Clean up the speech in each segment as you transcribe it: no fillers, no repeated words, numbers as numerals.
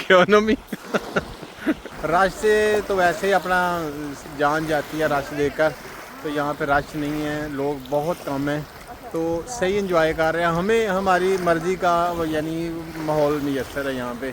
क्यों ना मी रश से तो वैसे ही अपना जान जाती है रश देखकर, तो यहाँ पे रश नहीं है, लोग बहुत कम हैं, तो सही इंजॉय कर रहे हैं। हमें हमारी मर्ज़ी का यानी माहौल मैसर है यहाँ पे।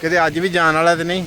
ਕਿਤੇ ਅੱਜ ਵੀ ਜਾਣ ਵਾਲਾ ਤੇ ਨਹੀਂ?